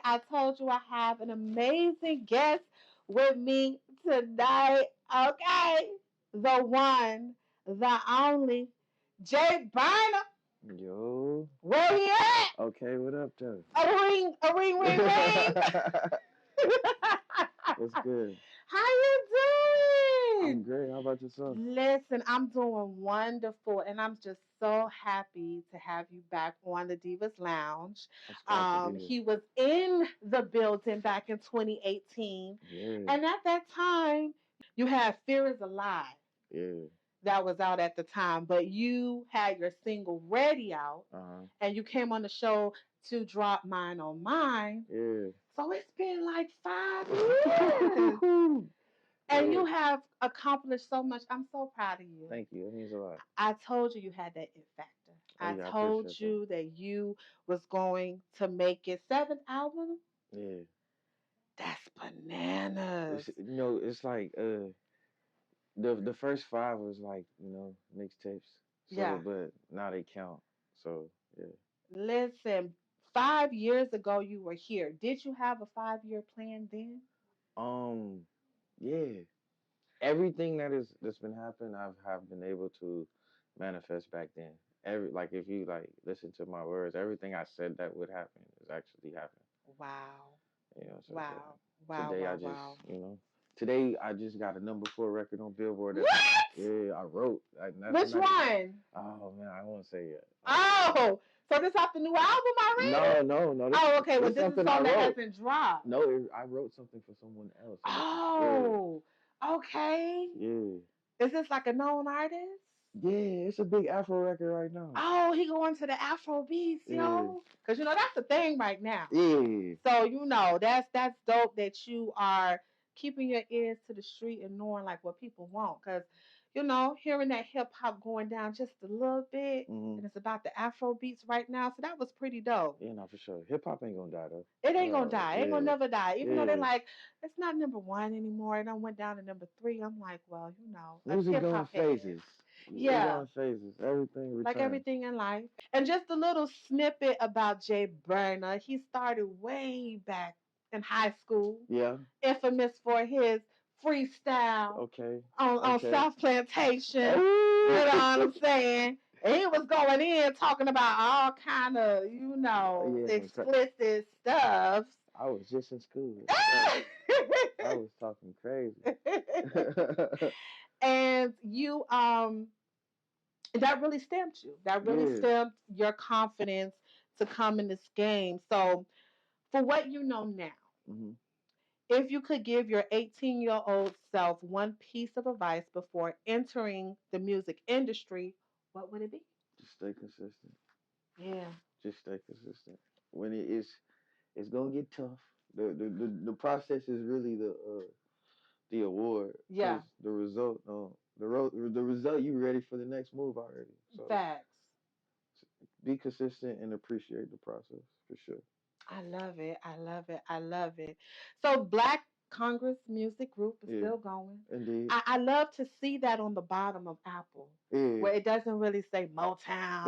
I told you I have an amazing guest with me tonight. Okay. The one, the only, Jay Burna. Yo. Where he at? Okay, what up, though? Ring. What's good? How you I'm doing? great. How about yourself? Listen, I'm doing wonderful, and I'm just so happy to have you back on the Divas Lounge. I'm glad to be here. He was in the building back in 2018, Yeah, and at that time, you had "Fear Is a Lie" yeah. that was out at the time, but you had your single "Ready" out, Uh-huh. and you came on the show to drop "Mine on Mine." Yeah. So it's been like 5 years. And Yeah. you have accomplished so much. I'm so proud of you. Thank you. That means a lot. I told you you had that it factor. Oh, I yeah, I told appreciate that. you that you was going to make it. Seventh album? Yeah. That's bananas. It's like the first five was like, mixtapes. Yeah. So, but now they count. So, yeah. Listen, 5 years ago you were here. Did you have a 5 year plan then? Um, yeah. Everything that's been happening, have been able to manifest back then. If you like listen to my words, everything I said that would happen is actually happening. Wow. So Wow. Wow. today Wow. Wow. today I just got a number 4 record on Billboard. What? Yeah, I wrote. Which one? Oh man, I won't say yet. Oh, so this off the new album already? No. Oh, okay. Well, This this is something I song that wrote. hasn't dropped. No, I wrote something for someone else. Oh, okay. Yeah. Is this like a known artist? Yeah, it's a big Afro record right now. Oh, he going to the Afro beats, Yeah. yo. Cause that's the thing right now. Yeah. So that's dope that you are keeping your ears to the street and knowing like what people want. Cause hearing that hip hop going down just a little bit, Mm-hmm. and it's about the Afro beats right now. So that was pretty dope. Yeah, no, for sure. Hip hop ain't gonna die though. It ain't gonna die. It ain't gonna Yeah, never die. Even though they're yeah. like, it's not number one anymore. It done went down to number three. I'm like, well, us Music hip going hop heads. phases. It Yeah, going phases. Everything like returns. everything in life. And just a little snippet about Jay Burna. He started way back in high school, Yeah. infamous for his freestyle Okay. on Okay. South Plantation. You know Ooh. what I'm saying? And he was going in talking about all kind of, Yeah. explicit stuff. I was just in school. I was talking crazy. And that really stamped you. That really Yeah. stamped your confidence to come in this game. So, for what you know now, Hmm. if you could give your 18-year-old self one piece of advice before entering the music industry, what would it be? Just stay consistent. Yeah. Just stay consistent. When it's gonna get tough. The process is really the award Yeah. because the result no the result you ready for the next move already. So Facts. be consistent and appreciate the process for sure. I love it. I love it. I love it. So Black Congress Music Group is Yeah, still going. indeed. I love to see that on the bottom of Apple, Yeah. where it doesn't really say Motown,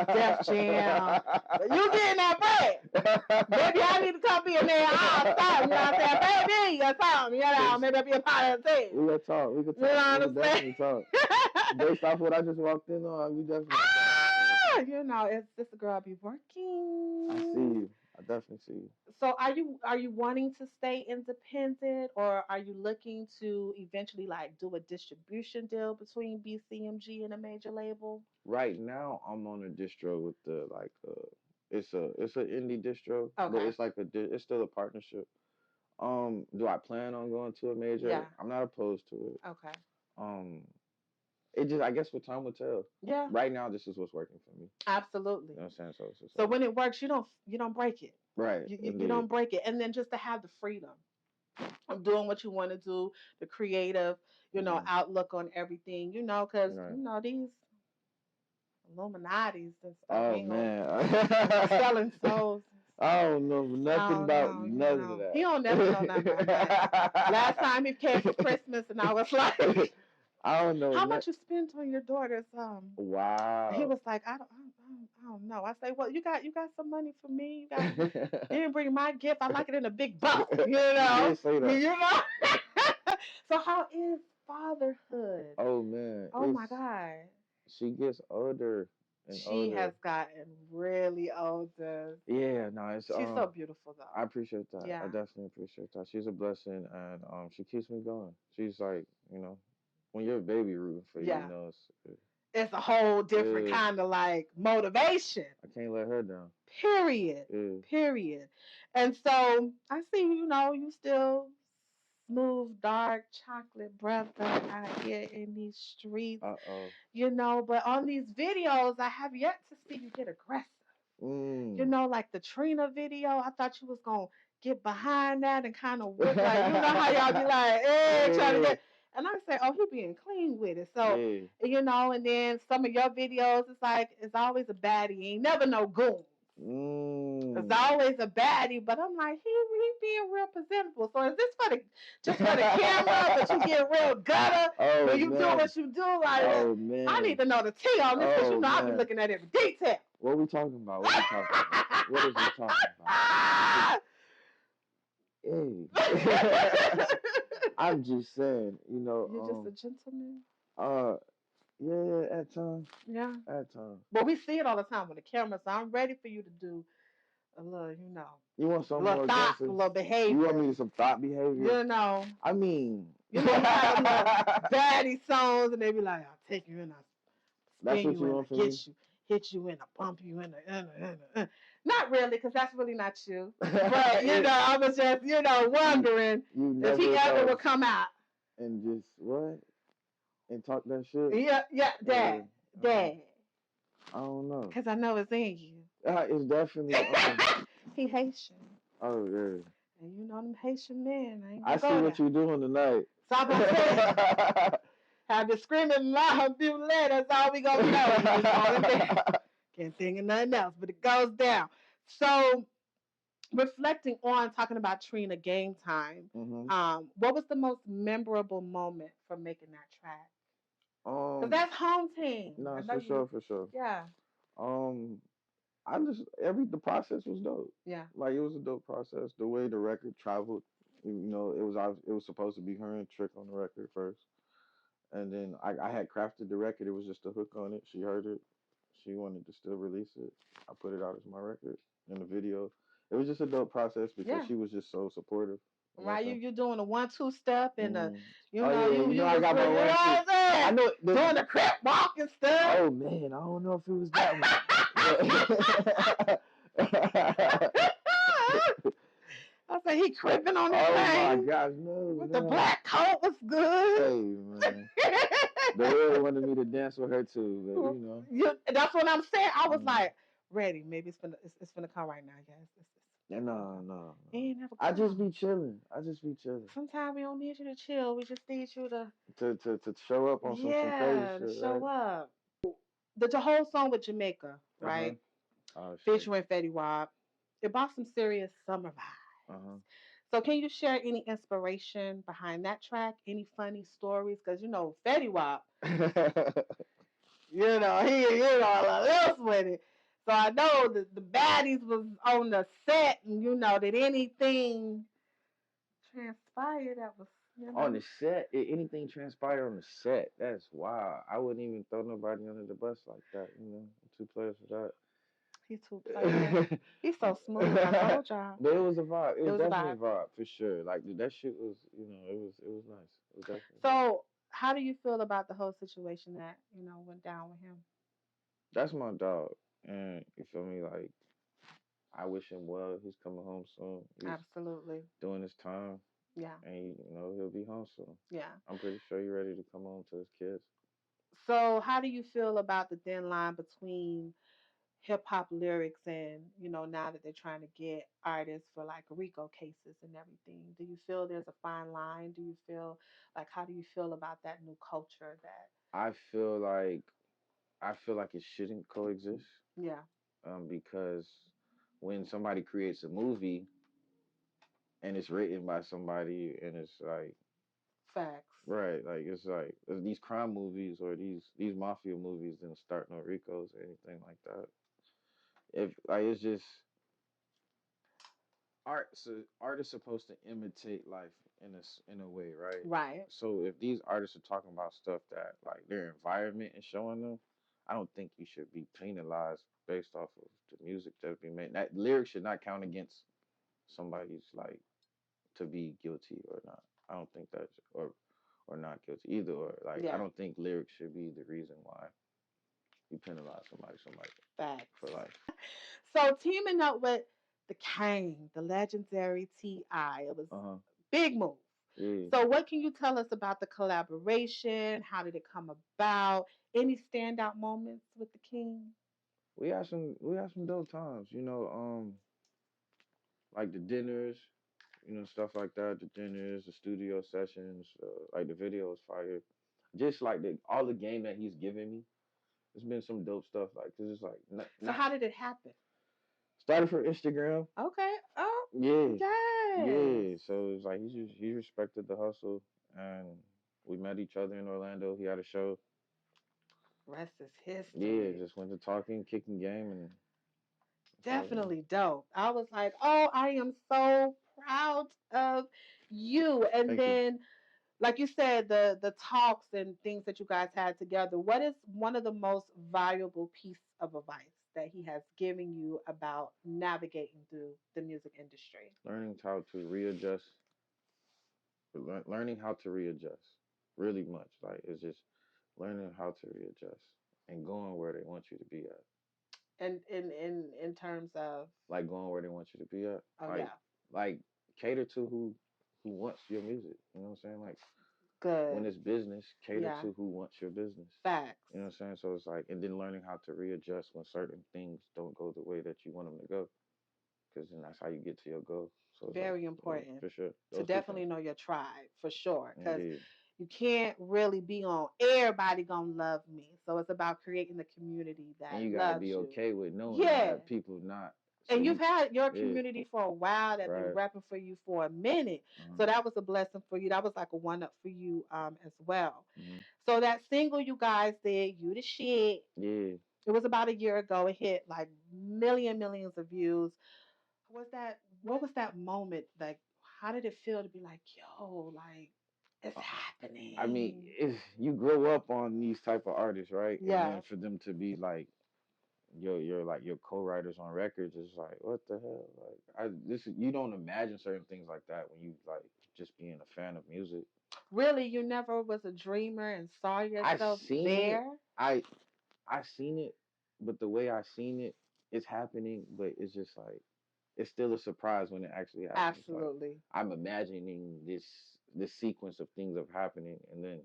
Def Jam. But you getting that bread. Maybe I need to come be in there all something, you know what I'm saying? Baby, or something, maybe I'll be a part of the team. We gonna talk. We can talk. You know what We I'm can definitely talk. saying? Based off what I just walked in on, we definitely It's just a girl be talk. I see working. you. I definitely see you. So are you wanting to stay independent, or are you looking to eventually like do a distribution deal between BCMG and a major label? Right now, I'm on a distro with the it's a indie distro, but Okay. it's like it's still a partnership. Do I plan on going to a major? Yeah. I'm not opposed to it. Okay. Um, it just I guess what time will tell. Yeah. Right now, this is what's working for me. Absolutely. You know what I'm saying? So it's just So like when it works, you don't break it. right, You indeed. don't break it, and then just to have the freedom of doing what you want to do, the creative, Mm-hmm. outlook on everything, because Right. these Illuminati's and stuff Oh ain't gonna man. selling souls. I don't know nothing Oh about no, none of he don't never know nothing about nothing. Last that. time he came for Christmas, and I was like, I don't know. "How much you spent on your daughter's?" He Wow. was like, "I don't know. I say, well, you got some money for me. You didn't bring my gift. I like it in a big box. You know. You did say that. You know. So how is fatherhood? Oh man, Oh my God. she gets older and She older. has gotten really older. Yeah, no, it's She's so beautiful I though. appreciate that. I Yeah. definitely appreciate that. She's a blessing, and she keeps me going. She's like, when you're a baby rooting for you, Yeah. it's It's a whole different yeah, kind of like motivation. I can't let her down. Period. Yeah. Period. And so I see, you still smooth, dark chocolate brother out here in these streets, Uh-oh. but on these videos, I have yet to see you get aggressive. Like the Trina video, I thought you was going to get behind that and kind of whip, like, how y'all be like, hey, trying to get. And I say, oh, he being clean with it. So, and then some of your videos, it's like, it's always a baddie. Ain't never no goons. It's always a baddie, but I'm like, he being real presentable. So is this just for the camera, but you get real gutter when you do what you do? Like, I need to know the tea on this because I be looking at every detail. What are we talking about? What are we talking about? What is we talking about? Hey. I'm just saying, You're just a gentleman. Yeah, at times. Yeah. At times. But we see it all the time with the camera, so I'm ready for you to do a little, You want some little more thought, aggressive? a little behavior. You want me to some thought behavior? I mean. You have a little baddie songs, and they be like, I'll take you in, I'll spin you in, get you, hit you in, I'll bump you in. Not really, because that's really not you. But, I was just, wondering if he ever would come out. And just, what? And talk that shit? Yeah, Dad. I don't know. Because I know it's in you. It's definitely He Haitian. Oh, yeah. And them Haitian men. I see what you're doing tonight. Stop saying. Have been screaming loud, people later. That's all we gonna know. Can't think of nothing else, but it goes down. So, reflecting on talking about Trina Game Time, what was the most memorable moment from making that track? Because that's home team. No, for sure. Yeah. The process was dope. Yeah. Like, it was a dope process. The way the record traveled, it was supposed to be her and Trick on the record first. And then I had crafted the record. It was just a hook on it. She heard it. She wanted to still release it. I put it out as my record in the video. It was just a dope process because she was just so supportive. Right, you're doing a 1-2 step and you I got my one. I know doing the crip walk and stuff. Oh man, I don't know if it was that one. I said he cripping on his thing. Oh my gosh, no. With the black coat was good. Hey man. The hood wanted me to dance with her too, but that's what I'm saying. I was like, ready. Maybe it's gonna come right now, guys. No. Ain't never come. I just be chilling. Sometimes we don't need you to chill. We just need you to show up on some crazy shit. To show up. The whole song with Jamaica, right? Featuring Fetty Wap. It brought some serious summer vibes. So can you share any inspiration behind that track? Any funny stories? Because Fetty Wap, he a little with it. So I know the baddies was on the set, and did anything transpire that was on the set? Anything transpired on the set? That's wild. I wouldn't even throw nobody under the bus like that. I'm too player for that. He's too player. He's so smooth. I told y'all. But it was a vibe. It was definitely a vibe for sure. Like that shit was, it was nice. It was definitely. So, how do you feel about the whole situation that went down with him? That's my dog, and you feel me? Like, I wish him well. He's coming home soon. He's absolutely doing his time. Yeah, and he'll be home soon. Yeah, I'm pretty sure you're ready to come home to his kids. So, how do you feel about the thin line between hip hop lyrics and now that they're trying to get artists for like RICO cases and everything? Do you feel there's a fine line? Do you feel like how do you feel about that new culture that I feel like it shouldn't coexist. Yeah. Because when somebody creates a movie and it's written by somebody and it's like facts. Right, like it's like these crime movies or these mafia movies didn't start no RICOs or anything like that. if like it's just art. So art is supposed to imitate life in a way, right? Right. So if these artists are talking about stuff that like their environment is showing them, I don't think you should be penalized based off of the music that's being made. That lyrics should not count against somebody's like to be guilty or not. I don't think that's or not guilty either. Or like I Yeah. don't think lyrics should be the reason why you penalize somebody Facts. for life. So teaming up with the King, the legendary T.I., it was Uh huh. big move. Yeah. So what can you tell us about the collaboration? How did it come about? Any standout moments with the King? We had some dope times. Like the dinners, stuff like that. The dinners, the studio sessions, like the videos fire. Just like all the game that he's given me. It's been some dope stuff. Like, cause it's like So not how did it happen? started for Instagram. Okay. Oh, Yeah, yes. yeah. So it's like he respected the hustle, and we met each other in Orlando. He had a show. Rest is Yeah, history. just went to talking, kicking game, and that's all it is. Definitely dope. I was like, oh, I am so proud of you. And Thank you. then, like you said, the talks and things that you guys had together. What is one of the most valuable piece of advice that he has given you about navigating through the music industry? Learning how to readjust, learning how to readjust, really much. Like it's just learning how to readjust and going where they want you to be at. And in terms of, Like going where they want you to be at. oh Like yeah, like cater to who wants your music. You know what I'm saying? Like when good, it's business, cater yeah, to who wants your business. facts, You know what I'm saying? So it's like, and then learning how to readjust when certain things don't go the way that you want them to go, because then that's how you get to your goal. So it's like, very yeah, important for sure, to those two definitely things. know your tribe for sure, because Indeed, you can't really be on everybody gonna love me. So it's about creating the community and that you gotta loves be you. okay with knowing Yeah. that people not. So And you've you, had your yeah, community for a while that been right, repping for you for a minute. uh-huh. So that was a blessing for you. That was like a one up for you as well. Hmm. So that single you guys did, You the Shit, Yeah. it was about a year ago. It hit like millions of views. What was that moment like? How did it feel to be like, yo, like it's Uh, I mean, happening? if you grow up on these type of artists, right, and Yeah. then for them to be like your co-writers on records is like what the hell, like you don't imagine certain things like that when you like just being a fan of music. Really, you never was a dreamer and saw I yourself seen it. there? I seen it, but the way I seen it, it's happening, but it's just like it's still a surprise when it actually happens. Like Absolutely. I'm imagining this sequence of things of happening, and then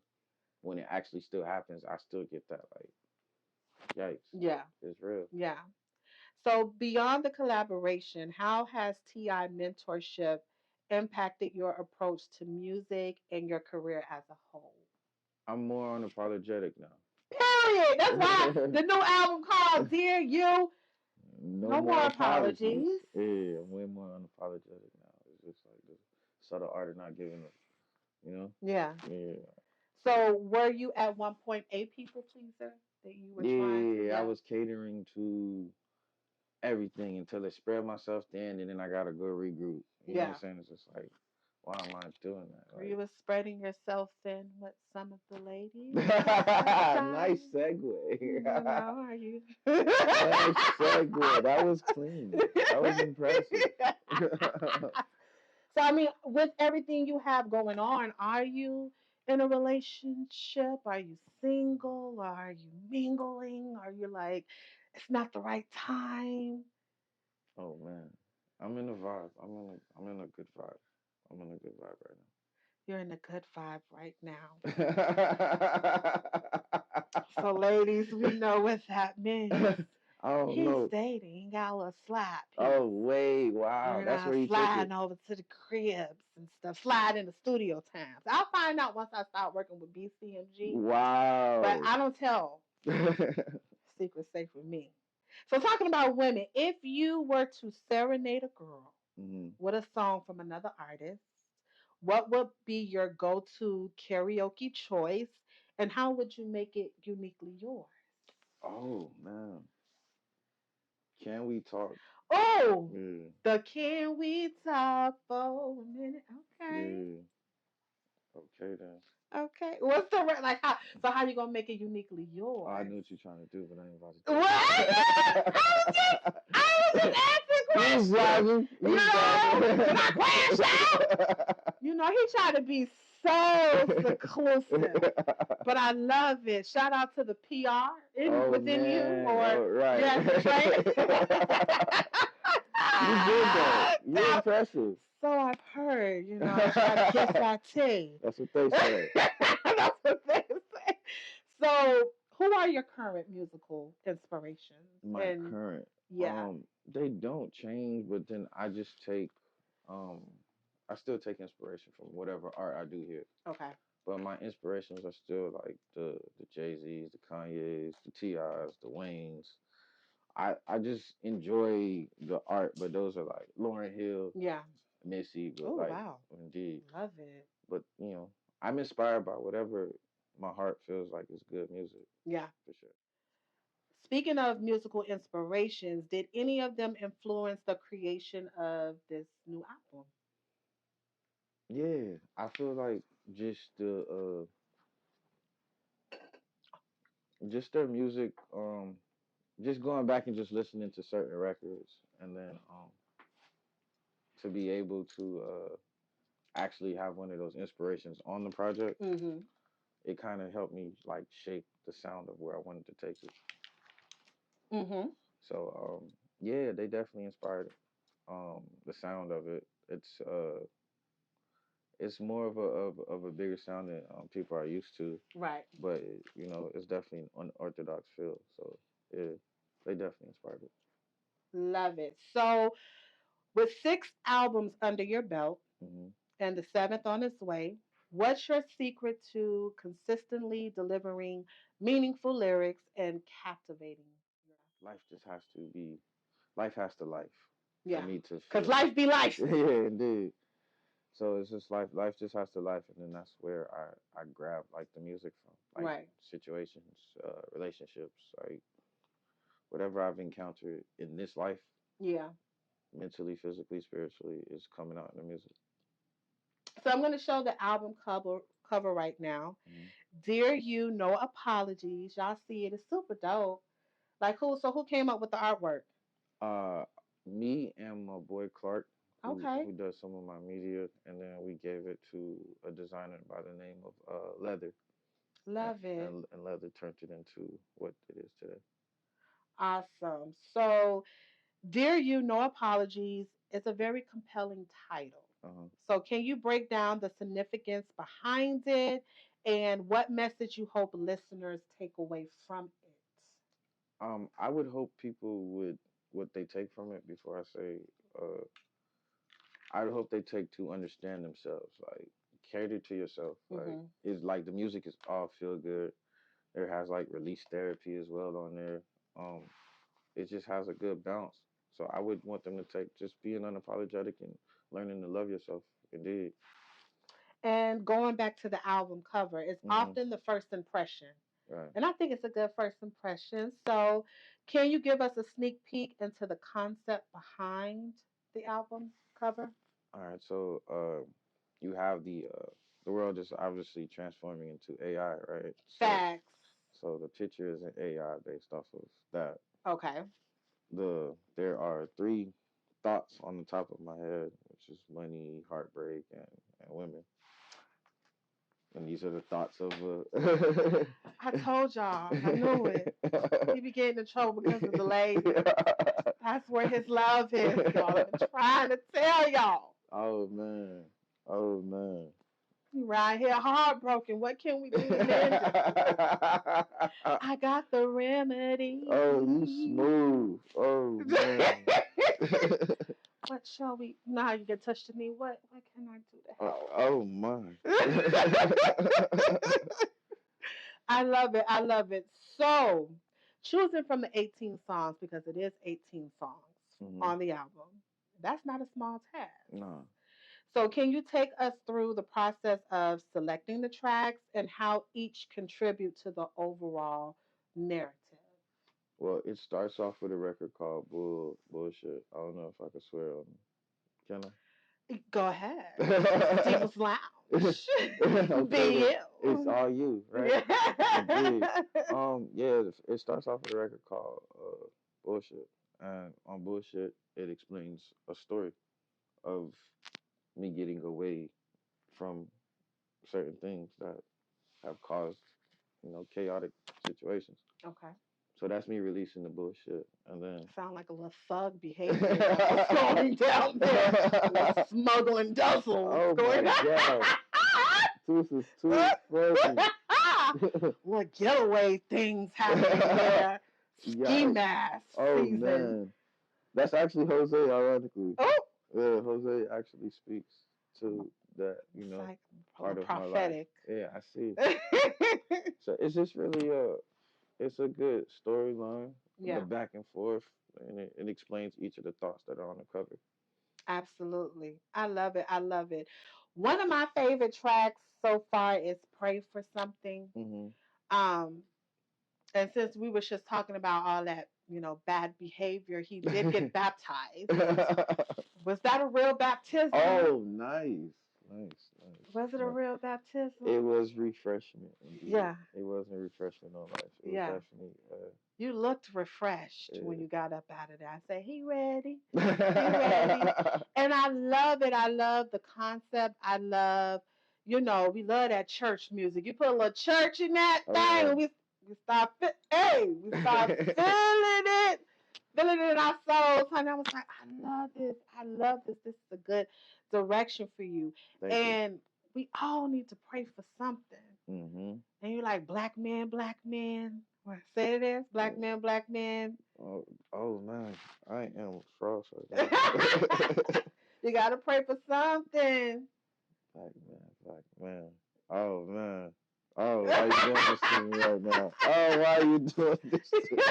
when it actually still happens, I still get that like yikes, Yeah. it's real. Yeah. So beyond the collaboration, how has TI mentorship impacted your approach to music and your career as a whole? I'm more unapologetic now. Period. That's why the new album called Dear You, No no more more apologies. apologies. Yeah, I'm way more unapologetic now. It's just like the subtle art of not giving a, you know? Yeah. Yeah. So, So were you at one point a people pleaser that you were trying to? yeah, I Yeah. was catering to everything until I spread myself thin, and then I gotta go regroup. You know what I'm Yeah. saying? It's just like, why am I doing You were spreading yourself thin with some of the ladies that? outside. Nice segue. You know, are you? Nice segue. That was clean. That was impressive. So I mean, with everything you have going on, are you in a relationship? Are you single? Are you mingling? Are you like, it's not the right time? Oh man, I'm in a vibe. I'm in a good vibe. I'm in a good vibe You're in a good vibe right now. So, right ladies, we know what that means. now. I don't He's know. dating. He got a little slide piece. Oh wait, wow, You're that's not where you took it. sliding over to the cribs and stuff. Slide in the studio times. I'll find out once I start working with BCMG. But Wow. I don't tell. Secret safe with me. So talking about women, if you were to serenade a girl Hmm. with a song from another artist, what would be your go-to karaoke choice, and how would you make it uniquely yours? Oh man, Can we talk? Oh, Yeah. the Can We Talk for a Minute? Okay. Yeah. Okay then. Okay. What's the like? How? So how you gonna make it uniquely Oh, I yours? know what you're trying to do, but I ain't about What? I was just to asking do it. questions. You You was driving. know, did I crash out? You know, he tried to be so seclusive, but I love it. Shout out to the PR Oh within you, man. or Oh right. yes, the trainer. You did that. You're impressive. So I've heard. You know, I try to kiss our tea. That's what they say. That's what they say. So, who are your current musical inspirations? My And current. yeah, They don't change, but then I just take um I still take inspiration from whatever art I do here. okay, But my inspirations are still like the Jay-Z's, the Kanye's, the T.I.'s, the Wayne's. I just enjoy the art, but those are like Lauren Hill, yeah. Missy, but Oh like wow, indeed. love it. But I'm inspired by whatever my heart feels like is good music Yeah. for sure. Speaking of musical inspirations, did any of them influence the creation of this new album? Yeah, I feel like just just their music, just going back and just listening to certain records, and then to be able to actually have one of those inspirations on the project, Mm-hmm. it kind of helped me like shape the sound of where I wanted to take it. Mm-hmm. So yeah, they definitely inspired the sound of it. It's more of a bigger sound than people are used to, Right. but it's definitely an unorthodox feel. So yeah, they definitely inspired it. Love it. So, with 6 albums under your belt Hmm. and the seventh on its way, what's your secret to consistently delivering meaningful lyrics and captivating? Life just has to be life has to life for Yeah. me to Because feel. life be life. Yeah, indeed. So it's just life just has to life, and then that's where I grab like the music from, like Right. situations, relationships, like whatever I've encountered in this life, Yeah. mentally, physically, spiritually, is coming out in the music. So I'm going to show the album cover right now. Hmm. Dear You, No Apologies. Y'all see it. It's super dope. Like who? So who came up with the artwork? Uh, Me and my boy Clark, Okay. who does some of my media, and then we gave it to a designer by the name of Leather, and, Love it. and Leather turned it into what it is today. Awesome. So Dear You, No Apologies is a very compelling title. Uh-huh. So, can you break down the significance behind it and what message you hope listeners take away from it? I would hope people would what they take from it before I say. Uh, I would hope they take to understand themselves, like cater to yourself. Like Mm-hmm. it's like the music is all feel good. It has like release therapy as well on there. Um, it just has a good bounce. So I would want them to take just being unapologetic and learning to love yourself. Indeed. And going back to the album cover, it's Hmm. often the first impression. Right. And I think it's a good first impression. So, can you give us a sneak peek into the concept behind the album cover? All right. So you have the world is obviously transforming into AI, right? So Facts. so the picture is an AI based off of that. Okay. There are three thoughts on the top of my head, which is money, heartbreak, and women. And these are the thoughts of I told y'all. I knew it. He be getting in trouble because of the ladies. That's where his love is, y'all. I've been trying to tell y'all. Oh man. Oh man. You right here heartbroken. What can we do to mend it? I got the remedy. Oh, you smooth. Oh man. What shall we? You know how you get touched to me? What can I do to help? Oh my. I love it. I love it. So, choosing from the 18 songs, because it is 18 songs Hmm. on the album, that's not a small task. No. So, can you take us through the process of selecting the tracks and how each contribute to the overall narrative? Well, it starts off with a record called Bullshit. I don't know if I can swear on it. Can Go ahead. I? Diva's Lounge. Okay, Be then. you. It's all you, right? Indeed. Yeah, it starts off with a record called Bullshit. And on Bullshit, it explains a story of me getting away from certain things that have caused, chaotic situations. Okay. So that's me releasing the bullshit, and then Sound like a little thug behavior that was going down there. A little smuggling duzzles oh going my on. god, this is too funny. What getaway things happening there? Ski Yo, mask oh season. man, that's actually Jose. Ironically, Oh, yeah, Jose actually speaks to that, it's like a part little of my life. prophetic. Yeah, I see. So it's just really it's a good storyline, the Yeah, back and forth, and it explains each of the thoughts that are on the cover. absolutely. I love it. I love it. One of my favorite tracks so far is Pray for Something. Hmm. Um, and since we were just talking about all that, bad behavior, he did get baptized. Was that a real baptism? Oh, nice, nice, Was it a nice. real baptism? It was refreshment, indeed. Yeah, It wasn't refreshment on life. It was yeah. definitely, You looked refreshed when yeah. you got up out of there. I said, he ready. He ready. And I love it. I love the concept. I love, we love that church music. You put a little church in that Oh thing, yeah. and we start feeling it in our souls. Honey, I was like, I love this. I love this. This is a good direction for you. Thank you. And we all need to pray for something. Mhm. And you're like, black men, black men. What, say it is, black Oh, men, black men. oh man, I am frost right now. You gotta pray for something. Black man, black man. Oh man. Oh, why you doing this to me right now? Oh, why you doing this to me?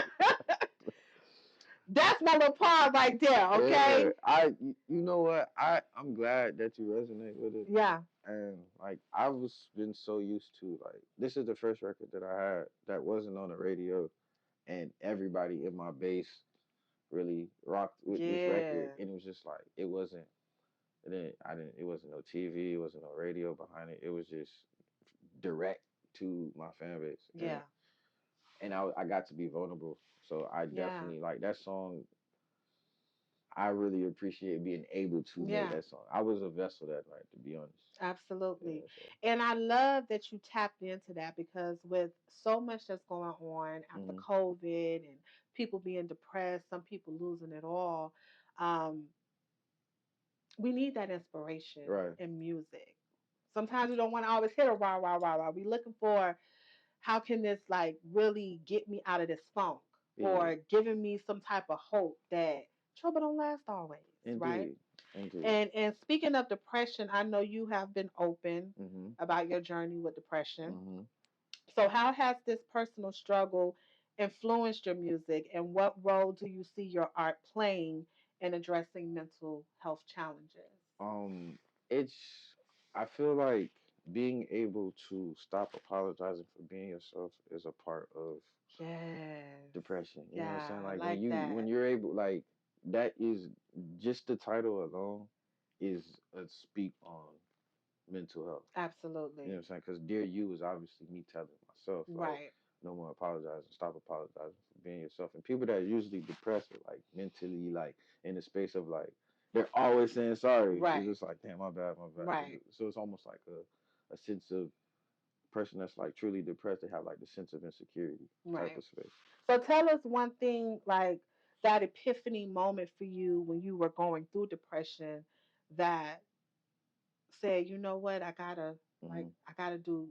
That's my little pause right there, Yeah, okay? you know what? I'm glad that you resonate with it. Yeah. And like I was been so used to, like, this is the first record that I had that wasn't on the radio, and everybody in my base really rocked with this record, Yeah. and it was just like it wasn't no TV, it wasn't no radio behind it. It was just direct to my fan base, Yeah. and I got to be vulnerable. So I Yeah. definitely like that song. I really appreciate being able to make Yeah. that song. I was a vessel that night, to be honest. Absolutely. Yeah. So. And I love that you tapped into that because with so much that's going on after Hmm. COVID and people being depressed, some people losing it all, um, we need that inspiration Right. in music. Sometimes we don't want to always hit a rah rah rah rah. We looking for how can this like really get me out of this funk Yeah. or giving me some type of hope that trouble don't last always, right? Indeed. Indeed. And speaking of depression, I know you have been open Hmm. about your journey with depression. Hmm. So how has this personal struggle influenced your music and what role do you see your art playing in addressing mental health challenges? Um, it's I feel like being able to stop apologizing for being yourself is a part of Yes. depression. You know what I'm Yeah, saying? I Like like when that. you're able, like, that is just the title alone is a speak on mental health. You know Absolutely. what I'm saying? Because Dear You is obviously me telling myself, like, Right. no more apologizing, stop apologizing for being yourself. And people that are usually depressed are like mentally, like, in the space of like they're always saying sorry. It's Right. just like, damn, my bad, my bad. Right. So it's almost like a sense of person that's like truly depressed. They have like the sense of insecurity type Right. of space. So tell us one thing like that epiphany moment for you when you were going through depression that said, you know what, Hmm. I gotta do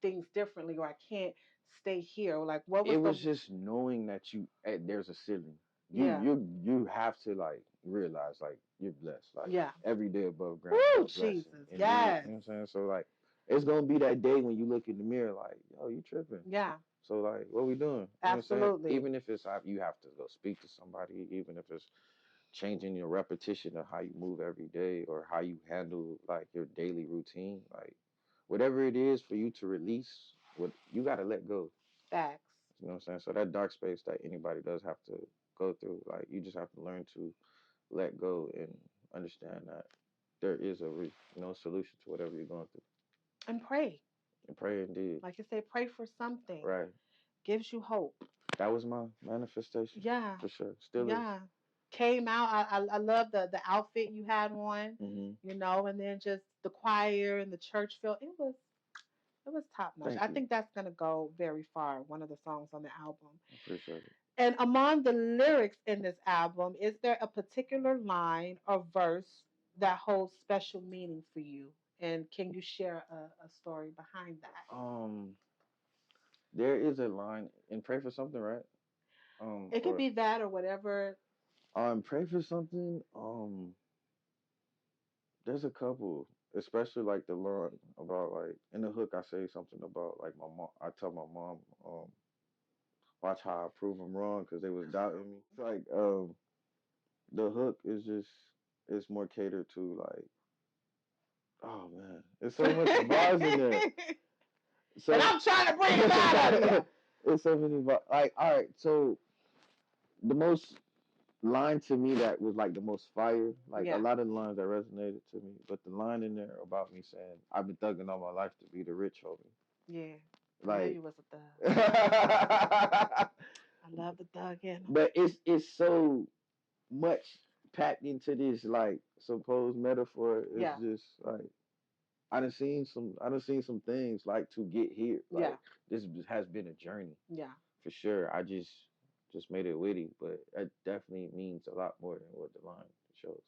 things differently or I can't stay here. Or like what was It the was just knowing that there's a ceiling. You yeah. you have to like realize like you're blessed. Like Yeah. every day above ground is Woo, a blessing. Jesus. Indeed. You know Yes. what I'm saying? So like it's gonna be that day when you look in the mirror like, yo, you tripping. Yeah. So like what we doing? You know what I'm saying? Absolutely. Even if it's you have to go speak to somebody, even if it's changing your repetition of how you move every day or how you handle like your daily routine, like whatever it is for you to release, what you gotta let go. Facts. You know what I'm saying? So that dark space that anybody does have to go through, like you just have to learn to let go and understand that there is solution to whatever you're going through. And pray. And pray indeed. Like you say, pray for something. Right. Gives you hope. That was my manifestation. Yeah. For sure. Still yeah. is. Came out. I love the outfit you had on. And then just the choir and the church feel. It was top notch. I think that's gonna go very far. One of the songs on the album. I appreciate it. And among the lyrics in this album, is there a particular line or verse that holds special meaning for you? And can you share a story behind that? There is a line in "Pray for Something," right? It could be that or whatever. Pray for something. There's a couple, especially like the line about like in the hook. I say something about like my mom. I tell my mom, watch how I prove them wrong because they was doubting me. It's like the hook is just it's more catered to like, oh man, there's so much bars in there. So and I'm trying to bring it out of you. It's so many bars. Like, all right, so the most line to me that was like the most fire, like a lot of the lines that resonated to me, but the line in there about me saying I've been thugging all my life to be the rich homie. Yeah. Like you was a thug. I love the thug in him. But it's so much packed into this like supposed metaphor. It's just like I done seen some things like to get here. Like this has been a journey. Yeah. For sure. I just made it witty, but it definitely means a lot more than what the line shows.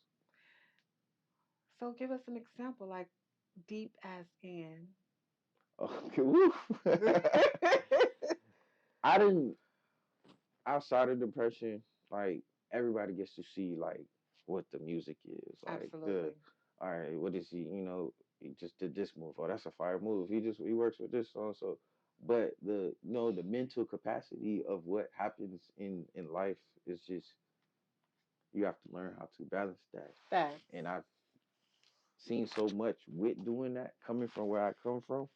So give us an example, like deep as in. Okay, woo. I didn't outside of depression, like everybody gets to see like what the music is. Like Absolutely. all right, what is he just did this move. Oh, that's a fire move. He works with this song. So but the mental capacity of what happens in life is just you have to learn how to balance that. Facts. And I've seen so much with doing that coming from where I come from.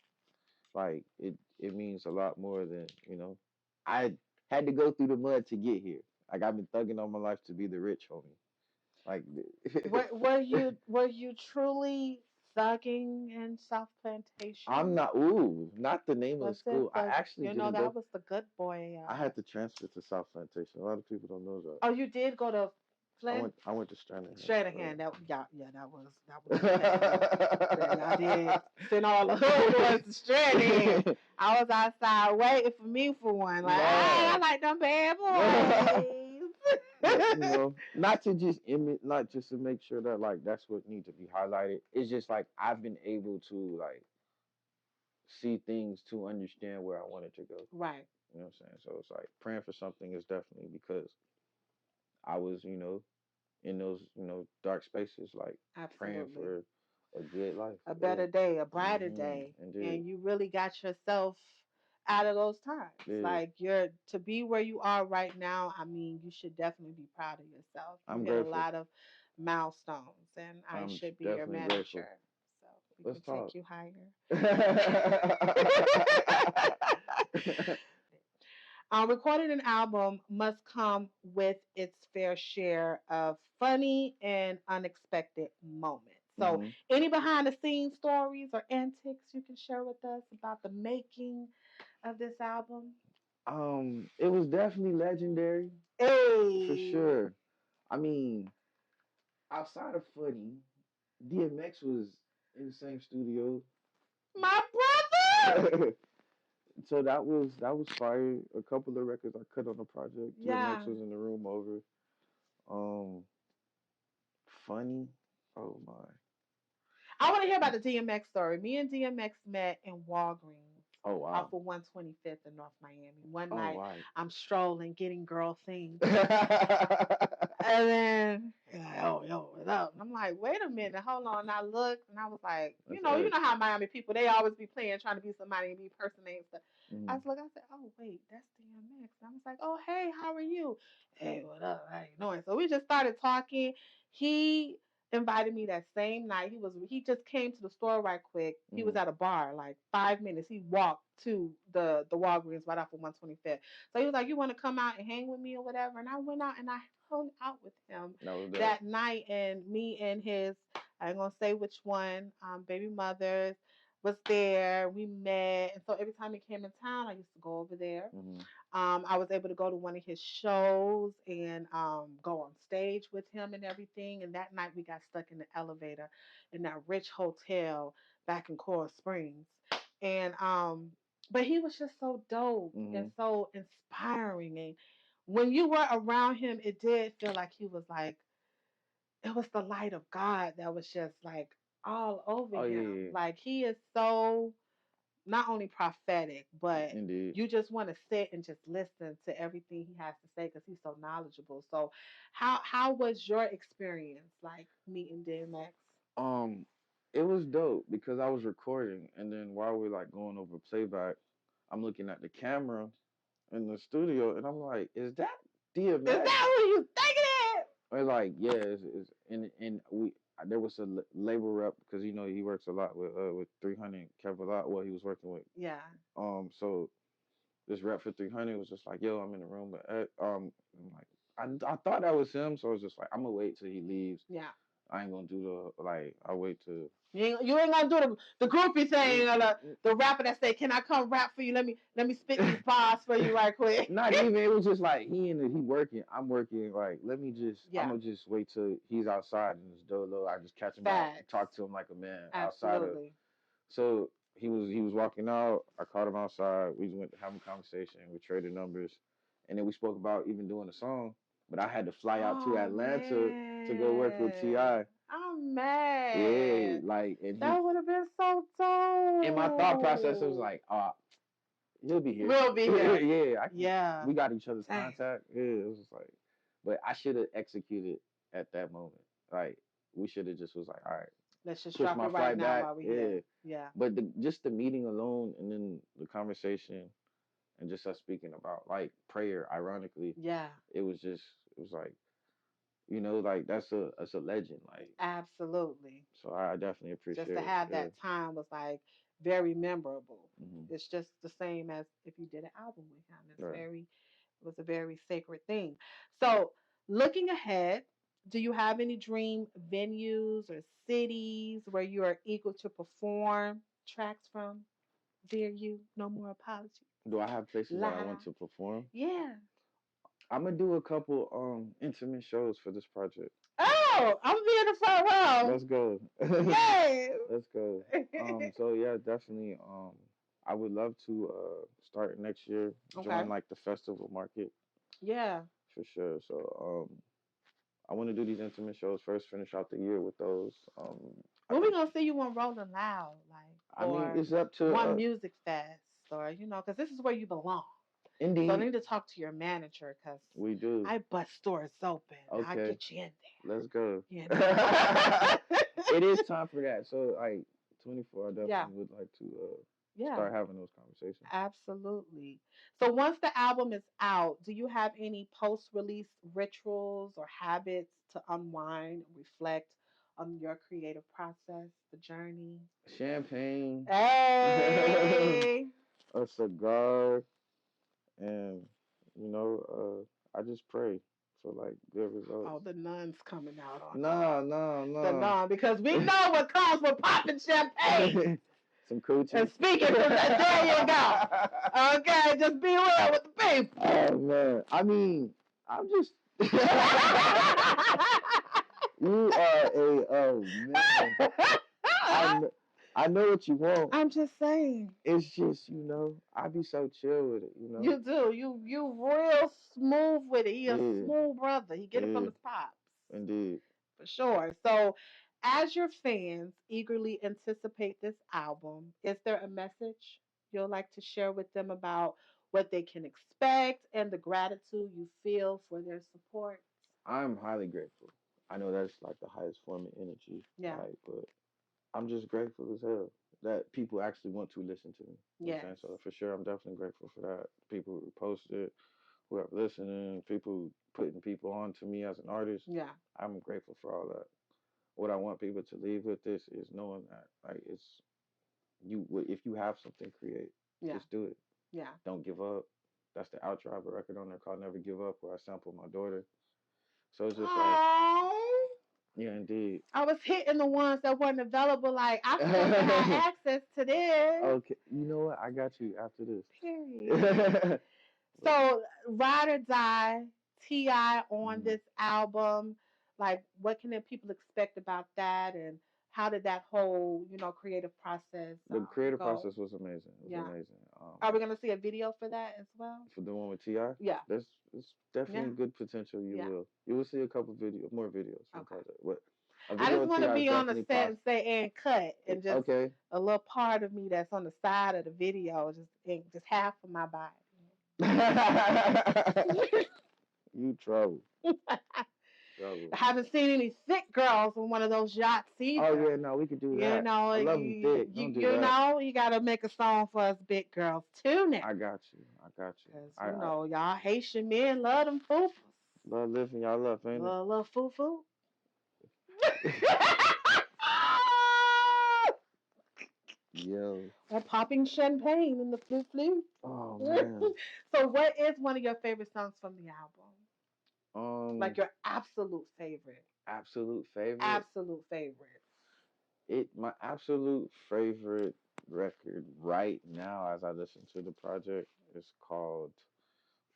Like it means a lot more than, I had to go through the mud to get here. Like I've been thugging all my life to be the rich homie. Like were you truly thugging in South Plantation? I'm not not the name of the school. I actually didn't that was the good boy. I had to transfer to South Plantation. A lot of people don't know that. Oh, you did go to Flint? I went to Stranahan. Stranahan. That was yeah, y'all did send all the hood boys to Stranahan. I was outside waiting for me for one. Like, I like them bad boys. Not to just not just to make sure that like that's what needs to be highlighted. It's just like I've been able to like see things to understand where I wanted to go. Right. You know what I'm saying? So it's like praying for something is definitely because I was, in those, dark spaces, like praying for a good life, a better day, a brighter day. Indeed. And you really got yourself out of those times. Yeah. Like to be where you are right now, I mean, you should definitely be proud of yourself. You hit a lot of milestones, and I should be your manager. Grateful. So we can take you higher. Recording an album must come with its fair share of funny and unexpected moments. So, any behind the scenes stories or antics you can share with us about the making of this album? It was definitely legendary. Hey. For sure. I mean, outside of funny, DMX was in the same studio. My brother. So that was fire. A couple of records I cut on the project. Yeah. DMX was in the room over. Funny. Oh my. I want to hear about the DMX story. Me and DMX met in Walgreens. Oh wow. Off of 125th in North Miami. One night I'm strolling, getting girl things. And then like, oh yo, what's up? And I'm like, wait a minute, hold on. And I looked and I was like, you know how Miami people, they always be playing, trying to be somebody and be personating stuff. I was like, I said, oh wait, that's DMX. And I was like, oh hey, how are you? Hey, what up? How you doing? So we just started talking. He invited me that same night. He just came to the store right quick. He was Mhm. at a bar like 5 minutes. He walked to the Walgreens right off of 125th. So he was like, "You want to come out and hang with me or whatever?" And I went out and I hung out with him That was dope. that night. And me and his, I ain't gonna say which one, baby mothers was there. We met, and so every time he came in town, I used to go over there. Mhm. I was able to go to one of his shows and go on stage with him and everything. And that night we got stuck in the elevator in that rich hotel back in Coral Springs. And but he was just so dope and Mhm. so inspiring. And when you were around him, it did feel like he was like it was the light of God that was just like all over Oh him. yeah, Like he is so not only prophetic, but indeed. you just want to sit and just listen to everything he has to say because he's so knowledgeable. So, how was your experience like meeting DMX? Um, it was dope because I was recording, and then while we're like going over playback, I'm looking at the camera in the studio, and I'm like, "Is that Is DMX?" that who you think it is? Or like, yeah, and we there was a label rep because he works a lot with 300 Kevin Lot. Well, he was working with Yeah, so this rep for 300 was just like, "Yo, I'm in the room," but I'm like, I thought that was him, so I was just like, I'm gonna wait till he leaves. yeah. I ain't gonna do the like. I'll wait to. You ain't gonna do the groupie thing or the rapper that say, "Can I come rap for you? Let me spit these bars for you right quick." Not even. It was just like he working. I'm working. Like I'm Yeah, gonna just wait till he's outside in his dolo. I just catch him out, facts. talk to him like a man outside of. Absolutely. So he was walking out. I caught him outside. We went to have a conversation. We traded numbers, and then we spoke about even doing a song. But I had to fly out to Oh Atlanta to go work with Ti. man, I'm Yeah, mad. like and That would have been so in my thought process, it was dope. like, he'll be here. We'll be here. Yeah, Yeah. we got each other's Dang. contact. Yeah, it was just like, but I should have executed at that moment. Like we should have just was like, all right, Let's just push drop it my right flight now back. while we're Yeah, here. Yeah. but just the meeting alone and then the conversation and just us speaking about like prayer. Ironically, Yeah. it was like like that's a legend. Like Absolutely. so, I definitely Just appreciate to it. have Yeah. that time was like very memorable. Hmm. It's just the same as if you did an album with him. Right. It was a very sacred thing. So, looking ahead, do you have any dream venues or cities where you are eager to perform tracks from? Dear you, no more apologies. Do I have places that I La la. want to perform? Yeah. I'm gonna do a couple intimate shows for this project. Oh, I'm being the front row. Let's go. Yay. Let's go. So yeah, definitely I would love to start next year, Okay. join like the festival market Yeah. for sure. So I want to do these intimate shows first, finish out the year with those. I When we think gonna see you on Rolling Loud, like, I mean or it's up to one music fest, or because this is where you belong. So I indeed need to talk to your manager because we do. I bust stores open. I'll Okay, get you in let's go. there. It is time for that. So like 24, I Yeah, definitely would like to yeah, start having those conversations. absolutely. So once the album is out, do you have any post-release rituals or habits to unwind and reflect on your creative process, the journey? Champagne, Hey! a cigar, and I just pray for like good results. Oh, the nuns coming out on No, no, the no. nun because we know what comes with popping champagne Some coochie. and speaking from that. There you go. Okay, just be real with the people. Oh man, I mean, I'm just. You are a man. I I know what you want. I'm just saying. It's just I be so chill with it. You do. You real smooth with it. He a Yeah, smooth brother. He get it from yeah, his pops. indeed. For sure. So as your fans eagerly anticipate this album, is there a message you'll like to share with them about what they can expect and the gratitude you feel for their support? I'm highly grateful. I know that's like the highest form of energy, Yeah. right? But I'm just grateful as hell that people actually want to listen to me. You know what I'm Yes. saying? So for sure, I'm definitely grateful for that. People who posted, who are listening, people putting people on to me as an artist. Yeah. I'm grateful for all that. what I want people to leave with this is knowing that like it's you if you have something, create. Yeah. Just do it. Yeah. Don't give up. That's the outro. I have a record on there called Never Give Up where I sample my daughter. So it's just like, Oh, yeah, indeed. I was hitting the ones that weren't available. Like, I'm supposed to have access to this. Okay, you know what? I got you after this. Period. So, Ride or Die, T.I. on this album. Like, what can the people expect about that? And how did that whole, creative process The creative go? process was amazing. It was amazing. Are we going to see a video for that as well? For the one with T.I.? Yeah. There's definitely good potential. You will see a couple more videos from the project. But I just want to be on the set and say and cut and just a little part of me that's on the side of the video, just half of my body. You trouble. I haven't seen any thick girls on one of those yachts either. Oh yeah, no, we could do that. I love them thick. Don't do that. You gotta make a song for us big girls too now. I got you. Cause y'all Haitian men love them foofas. Love living y'all love, ain't it? Love foo-foo. Yo. Or popping champagne in the flu. Oh man. So what is one of your favorite songs from the album? Like your absolute favorite. Absolute favorite? Absolute favorite. My absolute favorite record right now as I listen to the project is called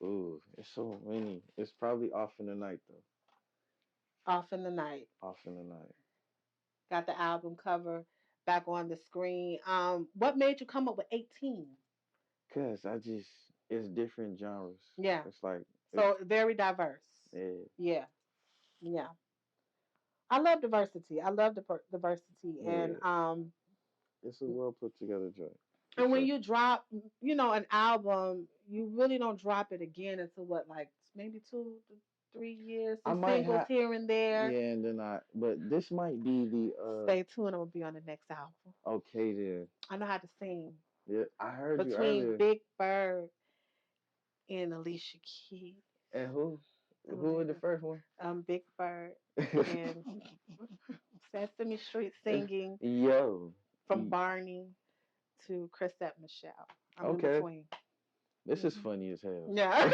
it's so many. It's probably Off in the Night though. Off in the Night. Off in the Night. Got the album cover back on the screen. What made you come up with 18? Cause it's different genres. Yeah. It's like so very diverse. Yeah. Yeah. I love diversity. I love diversity, and it's a well put together joint. And when you drop, an album, you really don't drop it again until what, like maybe 2 to 3 years. Some singles here and there. Yeah, and then but this might be the. Stay tuned. I'm gonna be on the next album. Okay then. I know how to sing. Yeah, I heard Between you earlier. Big Bird and Alicia Keys. And who? Who in the first one? Big Bird and Sesame Street singing. Yo. From Barney to Chrisette Michelle. I'm in between. This is funny as hell. Yeah.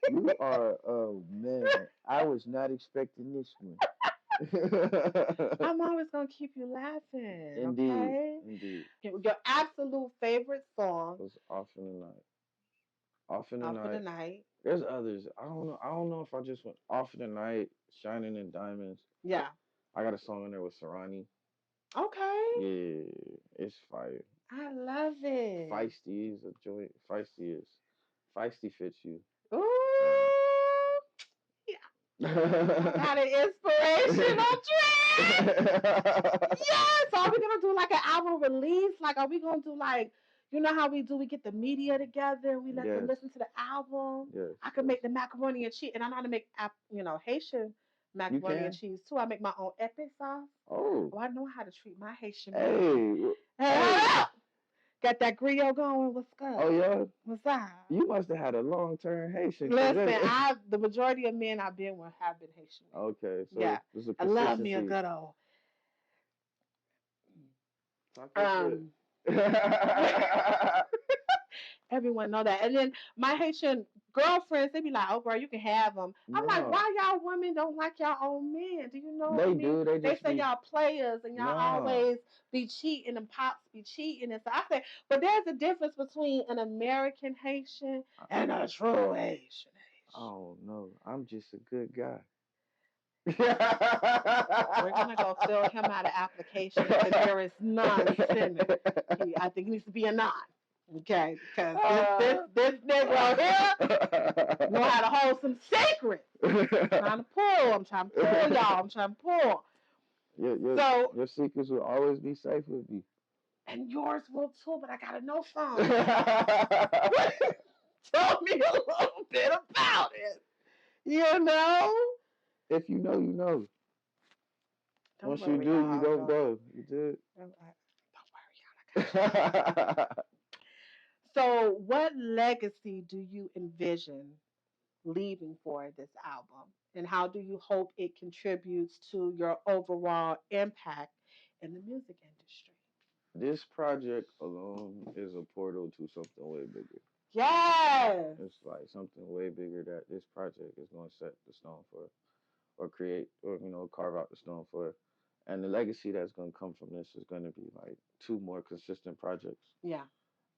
you are, oh man, I was not expecting this one. I'm always going to keep you laughing. Indeed. Okay? Indeed. Your absolute favorite song was Off in the Night. Off in the Night. There's others. I don't know. I don't know if I just went Off in the Night, Shining in Diamonds. Yeah. I got a song in there with Sarani. Okay. Yeah, it's fire. I love it. Feisty is a joint. Feisty fits you. Ooh. Yeah. Got an inspirational track. Yes. Are we gonna do like an album release? Like, are we gonna do like, you know how we do? We get the media together and we let them listen to the album. Yes. I could make the macaroni and cheese, and I know how to make, Haitian macaroni and cheese too. I make my own epic sauce. Oh. I know how to treat my Haitian. Hey. Got that griot going. What's good? Oh yeah. What's up? You must have had a long-term Haitian. Listen, the majority of men I've been with have been Haitian. Okay, so yeah, I love me a good old. Everyone know that. And then my Haitian girlfriends, they be like, "Oh, girl, you can have them." I'm like, "Why y'all women don't like y'all own men? Do you know what I mean?" Do. They say y'all players and y'all always be cheating and pops be cheating. And so I say, but there's a difference between an American Haitian and a true Haitian. Oh no, I'm just a good guy. We're gonna go fill him out of applications, and there is none sending. I think he needs to be a non. Okay, because this Negro here know how to hold some secrets. I'm trying to pull y'all. I'm trying to pull. Your secrets will always be safe with you. And yours will too, but I gotta know some. Tell me a little bit about it. You know? If you know, you know. Once you do, you don't go. You did. Don't worry, y'all. I got you. So, what legacy do you envision leaving for this album? And how do you hope it contributes to your overall impact in the music industry? This project alone is a portal to something way bigger. Yes. It's like something way bigger that this project is going to set the stone for, or create, or carve out the stone for. And the legacy that's going to come from this is going to be like two more consistent projects. Yeah.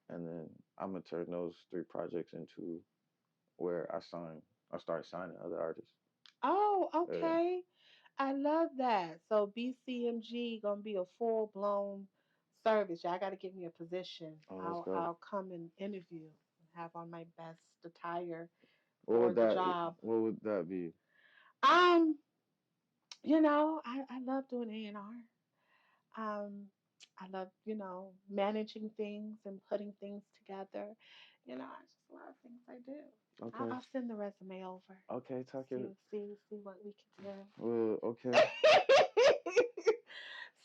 And then I'm gonna turn those three projects into where I start signing other artists. Oh, Yeah. okay. I love that. So BCMG gonna be a full blown service. Y'all gotta give me a position. Oh, let's I'll go. come and interview and have on my best attire What for would the that? job. What would that be? Um, I love doing A&R. I love, managing things and putting things together. I just love things I do. Okay. I'll send the resume over. Okay. Talk it. See what we can do. Well, okay.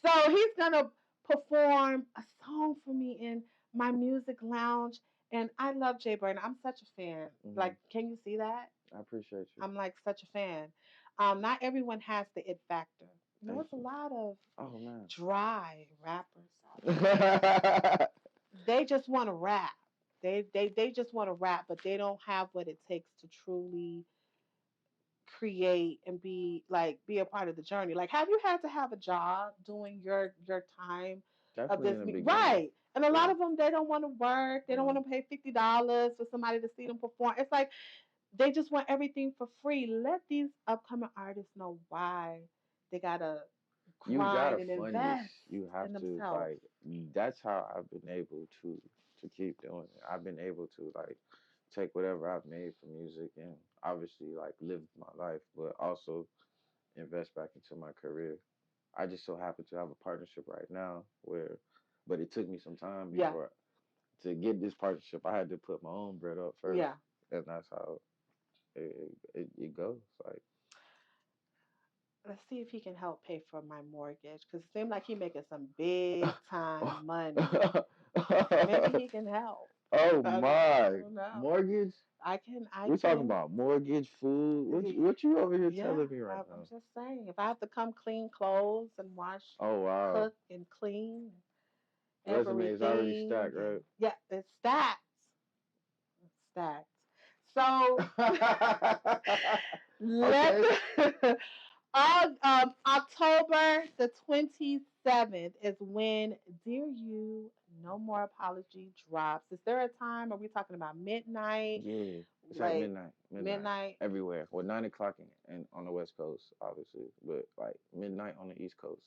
So he's gonna perform a song for me in my music lounge, and I love Jay Burna. I'm such a fan. Hmm. Like, can you see that? I appreciate you. I'm like such a fan. Not everyone has the it factor. Thank It's a you. lot of Oh man. dry rappers out here. They just want to rap. They just want to rap, but they don't have what it takes to truly create and be a part of the journey. Like, have you had to have a job doing your time of Definitely this in the beginning. right? And a Yeah. lot of them, they don't want to work. They don't Yeah. want to pay $50 for somebody to see them perform. It's like they just want everything for free. Let these upcoming artists know why they gotta You gotta grind and fund this. invest You have in to themselves. like. That's how I've been able to keep doing it. I've been able to like take whatever I've made from music and obviously like live my life, but also invest back into my career. I just so happen to have a partnership right now where, but it took me some time Yeah, before to get this partnership. I had to put my own bread up first, yeah. and that's how it goes. Like, Let's see if he can help pay for my mortgage because it seems like he making some big time money. Maybe he can help. oh I my, don't know. mortgage. I We're talking can. about mortgage, food. What you over here Yeah, telling me right I'm now? just saying. If I have to come clean clothes and wash, Oh wow, cook and clean resume is already everything, stacked, and right? yeah, it's stacked. It's stacked. So let Okay. October the 27th is when Dear You No More Apology drops. Is there a time? Are we talking about midnight? Yeah, it's at Like midnight. Midnight midnight? everywhere. Well, 9 o'clock and on the West Coast, obviously, but like midnight on the East Coast,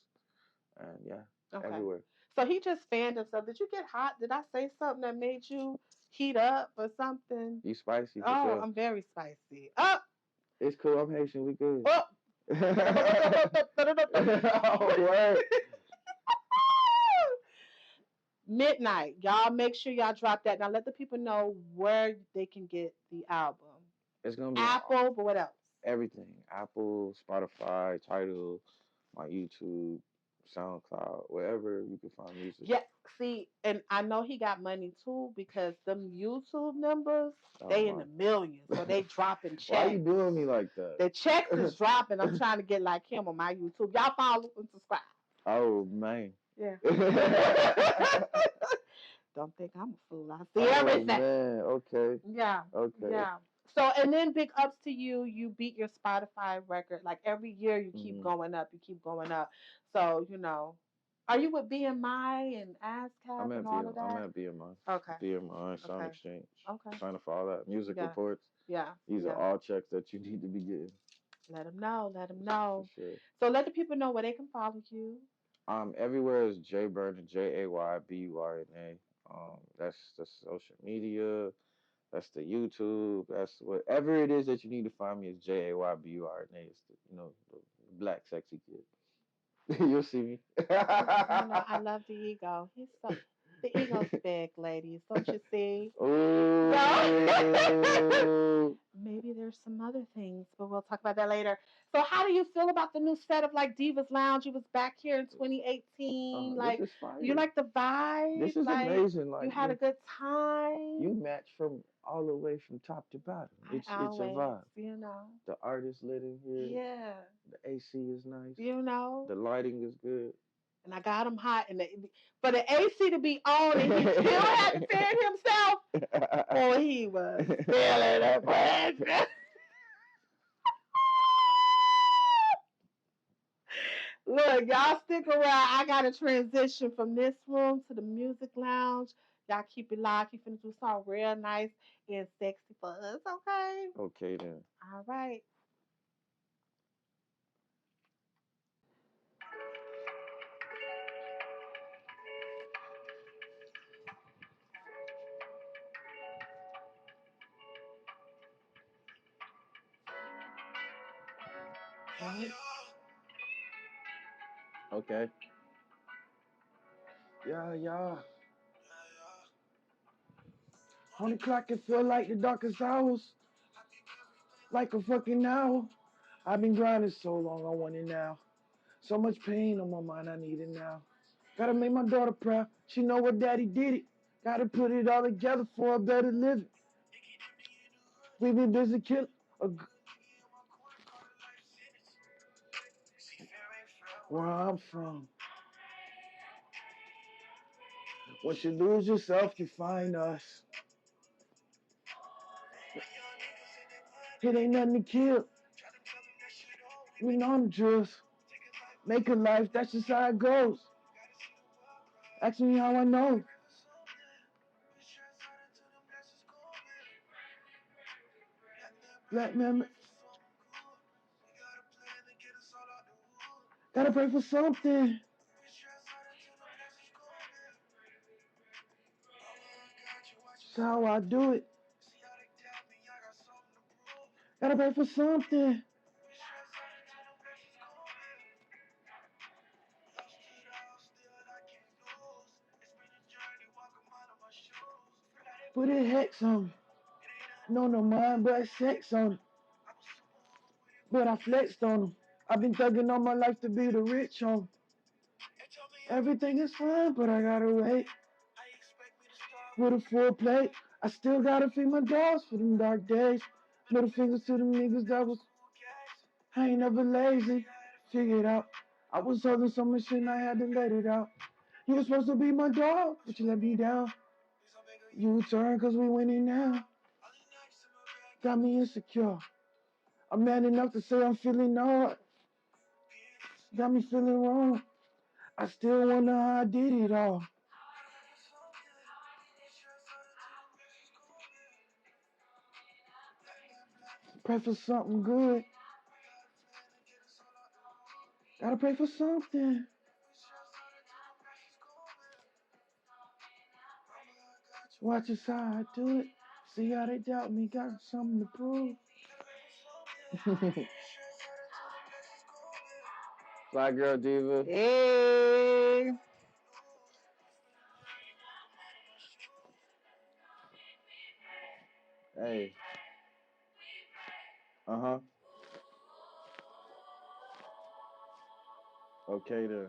and yeah, Okay. everywhere. So he just fanned himself. Did you get hot? Did I say something that made you heat up or something? You spicy for Oh, sure. I'm very spicy. Up, It's cool. I'm Haitian. We good. up. Oh, word. Midnight. Y'all make sure y'all drop that. Now let the people know where they can get the album. It's gonna be on Apple, but what else? everything: Apple, Spotify, Tidal, my YouTube, SoundCloud, wherever you can find music. Yeah, see, and I know he got money too because them YouTube numbers, Oh they in the millions. my! So they dropping Why you checks. doing me like that? The checks is dropping. I'm trying to get like him on my YouTube. Y'all follow and subscribe. Oh man. Yeah. Don't think I'm a fool. I see Oh everything. man. Okay. Yeah. Okay. Yeah. So and then big ups to you. You beat your Spotify record. Like every year you keep Hmm. going up. You keep going up. So, are you with BMI and ASCAP and all of I'm that? at BMI. Okay. BMI, Sound Okay. Exchange. Okay. Signing for all that. Music Yeah. reports. Yeah. These are Yeah. all checks that you need to be getting. Let them know. Let them For know. sure. So let the people know where they can follow you. Everywhere is Jay Burner, JayBurna. That's the social media. That's the YouTube. That's whatever it is that you need to find me is JayBurna. It's the black sexy kid. You'll see me. I love the ego. He's so The ego's big, ladies. Don't you see? Ooh. Maybe there's some other things, but we'll talk about that later. So, how do you feel about the new set of like Divas Lounge? You was back here in 2018. This Like, is fire. you like the vibe? This is like, amazing. Like you had a good time. you match from all the way from top to bottom. It's a vibe. You know. The artist lit in here. Yeah. The AC is nice. You know. The lighting is good. And I got him hot, and for the AC to be on, and he still had to fan himself. Boy, he was feeling the pressure. Look, y'all stick around. I got to transition from this room to the music lounge. Y'all keep it live. Keep finna do something real nice and sexy for us, okay? Okay then. All right. Okay. Yeah. On the clock, it feel like the darkest hours. Like a fucking owl. I've been grinding so long, I want it now. So much pain on my mind, I need it now. Gotta make my daughter proud. She know what daddy did it. Gotta put it all together for a better living. We been busy killing. Where I'm from. Once you lose yourself, you find us. It ain't nothing to kill. We know the drills. Make a life, that's just how it goes. Ask me how I know. Black man. Gotta pray for something. That's how I do it. Gotta pray for something. Put a hex on me. No mind, but sex on it. But I flexed on them. I've been thugging all my life to be the rich on. Everything is fine, but I gotta wait. With a full plate, I still gotta feed my dogs for them dark days. Middle fingers to them niggas that was. I ain't never lazy. Figure it out. I was holding so much shit and I had to let it out. You were supposed to be my dog, but you let me down. You turn cause we winning now. Got me insecure. I'm man enough to say I'm feeling hard. Got me feeling wrong. I still wonder how I did it all. Pray for something good. Gotta pray for something. Watch us how I do it. See how they doubt me. Got something to prove. FlyGirlDiva. Hey. Hey. Uh-huh. Okay then.